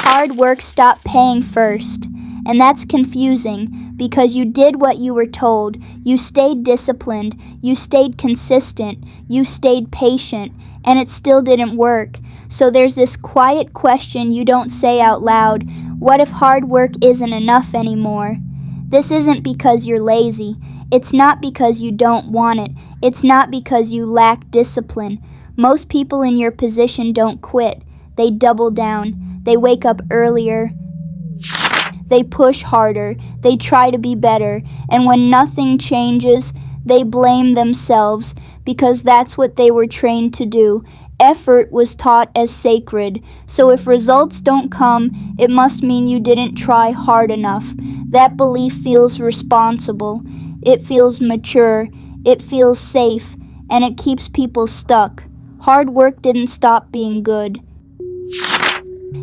Hard work stopped paying first. And that's confusing because you did what you were told. You stayed disciplined. You stayed consistent. You stayed patient. And it still didn't work. So there's this quiet question you don't say out loud. What if hard work isn't enough anymore? This isn't because you're lazy. It's not because you don't want it. It's not because you lack discipline. Most people in your position don't quit. They double down. They wake up earlier. They push harder. They try to be better. And when nothing changes, they blame themselves because that's what they were trained to do. Effort was taught as sacred. So if results don't come, it must mean you didn't try hard enough. That belief feels responsible. It feels mature. It feels safe. And it keeps people stuck. Hard work didn't stop being good.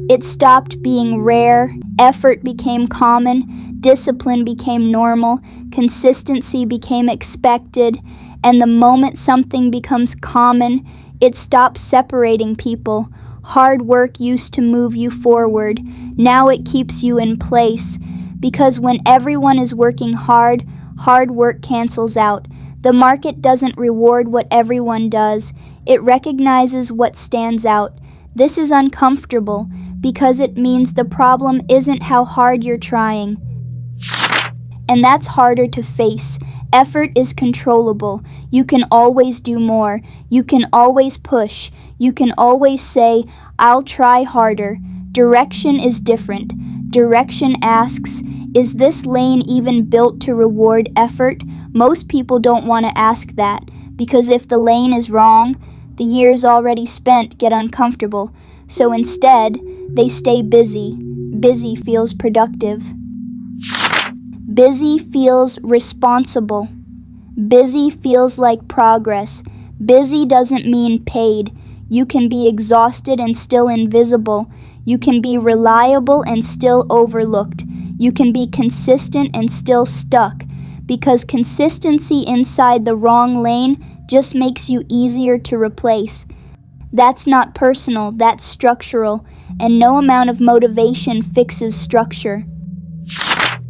It stopped being rare. Effort became common. Discipline became normal. Consistency became expected. And the moment something becomes common, it stops separating people. Hard work used to move you forward. Now it keeps you in place. Because when everyone is working hard, hard work cancels out. The market doesn't reward what everyone does. It recognizes what stands out. This is uncomfortable because it means the problem isn't how hard you're trying. And that's harder to face. Effort is controllable. You can always do more. You can always push. You can always say, I'll try harder. Direction is different. Direction asks, is this lane even built to reward effort? Most people don't want to ask that because if the lane is wrong, the years already spent get uncomfortable. So instead, they stay busy. Busy feels productive. Busy feels responsible. Busy feels like progress. Busy doesn't mean paid. You can be exhausted and still invisible. You can be reliable and still overlooked. You can be consistent and still stuck. Because consistency inside the wrong lane just makes you easier to replace. That's not personal, that's structural, and no amount of motivation fixes structure.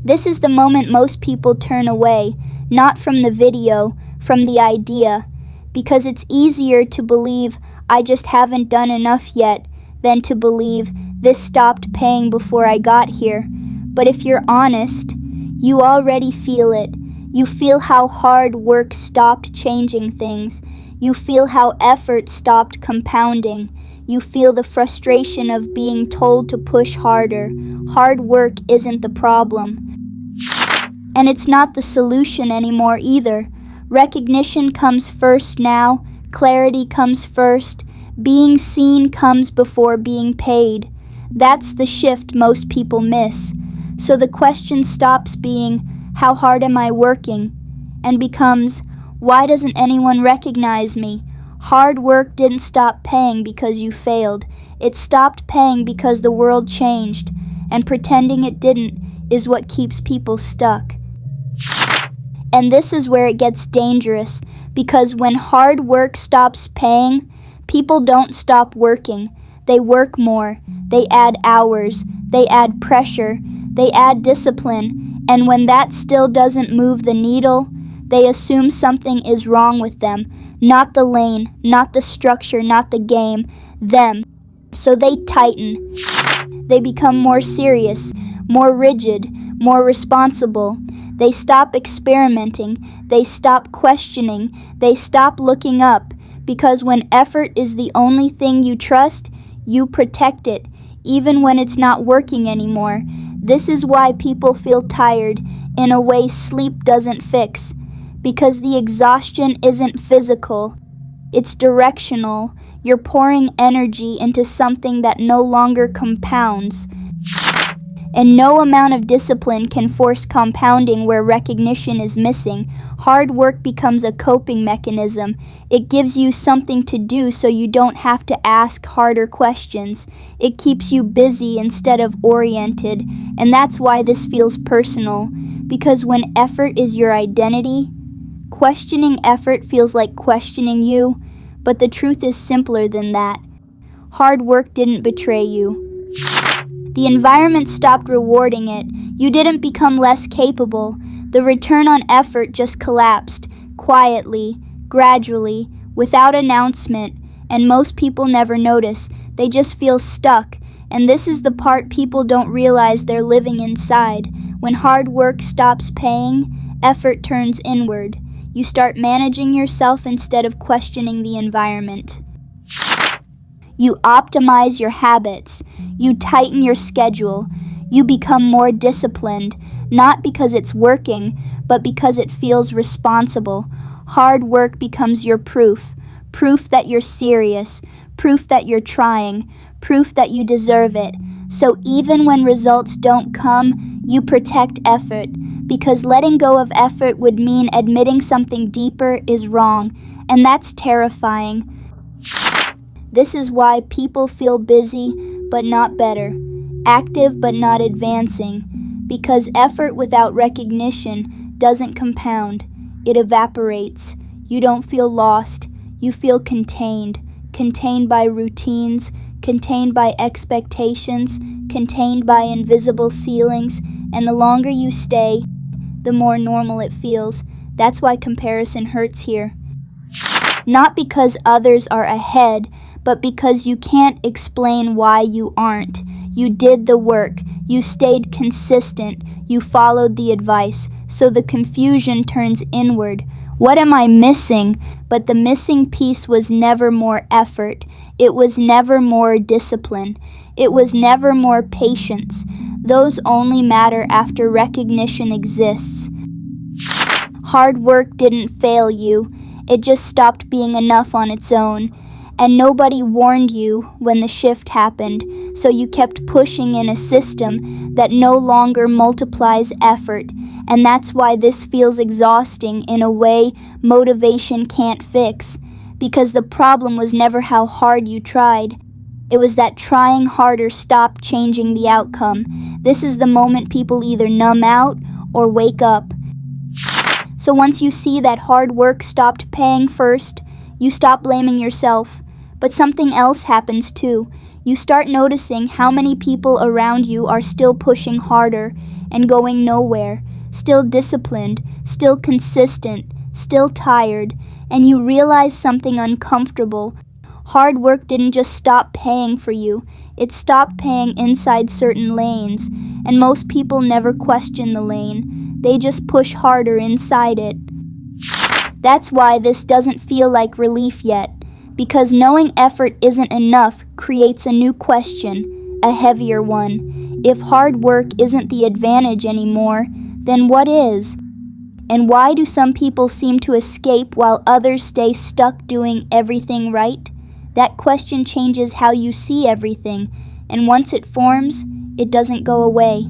This is the moment most people turn away, not from the video, from the idea, because it's easier to believe I just haven't done enough yet than to believe this stopped paying before I got here. But if you're honest, you already feel it. You feel how hard work stopped changing things. You feel how effort stopped compounding. You feel the frustration of being told to push harder. Hard work isn't the problem. And it's not the solution anymore either. Recognition comes first now. Clarity comes first. Being seen comes before being paid. That's the shift most people miss. So the question stops being, how hard am I working? And becomes, why doesn't anyone recognize me? Hard work didn't stop paying because you failed. It stopped paying because the world changed. And pretending it didn't is what keeps people stuck. And this is where it gets dangerous, because when hard work stops paying, people don't stop working. They work more. They add hours. They add pressure. They add discipline. And when that still doesn't move the needle, they assume something is wrong with them. Not the lane, not the structure, not the game, them. So they tighten. They become more serious, more rigid, more responsible. They stop experimenting. They stop questioning. They stop looking up. Because when effort is the only thing you trust, you protect it, even when it's not working anymore. This is why people feel tired in a way sleep doesn't fix. Because the exhaustion isn't physical, it's directional. You're pouring energy into something that no longer compounds. And no amount of discipline can force compounding where recognition is missing. Hard work becomes a coping mechanism. It gives you something to do so you don't have to ask harder questions. It keeps you busy instead of oriented. And that's why this feels personal. Because when effort is your identity, questioning effort feels like questioning you. But the truth is simpler than that. Hard work didn't betray you. The environment stopped rewarding it. You didn't become less capable. The return on effort just collapsed, quietly, gradually, without announcement, and most people never notice. They just feel stuck, and this is the part people don't realize they're living inside. When hard work stops paying, effort turns inward. You start managing yourself instead of questioning the environment. You optimize your habits. You tighten your schedule. You become more disciplined, not because it's working, but because it feels responsible. Hard work becomes your proof. Proof that you're serious. Proof that you're trying. Proof that you deserve it. So even when results don't come, you protect effort, because letting go of effort would mean admitting something deeper is wrong, and that's terrifying. This is why people feel busy but not better, active but not advancing, because effort without recognition doesn't compound, it evaporates. You don't feel lost, you feel contained, contained by routines, contained by expectations, contained by invisible ceilings, and the longer you stay, the more normal it feels. That's why comparison hurts here. Not because others are ahead, but because you can't explain why you aren't. You did the work, you stayed consistent, you followed the advice, so the confusion turns inward. What am I missing? But the missing piece was never more effort. It was never more discipline. It was never more patience. Those only matter after recognition exists. Hard work didn't fail you. It just stopped being enough on its own. And nobody warned you when the shift happened, so you kept pushing in a system that no longer multiplies effort. And that's why this feels exhausting in a way motivation can't fix. Because the problem was never how hard you tried. It was that trying harder stopped changing the outcome. This is the moment people either numb out or wake up. So once you see that hard work stopped paying first, you stop blaming yourself. But something else happens too. You start noticing how many people around you are still pushing harder and going nowhere, still disciplined, still consistent, still tired, and you realize something uncomfortable. Hard work didn't just stop paying for you, it stopped paying inside certain lanes, and most people never question the lane. They just push harder inside it. That's why this doesn't feel like relief yet. Because knowing effort isn't enough creates a new question, a heavier one. If hard work isn't the advantage anymore, then what is? And why do some people seem to escape while others stay stuck doing everything right? That question changes how you see everything, and once it forms, it doesn't go away.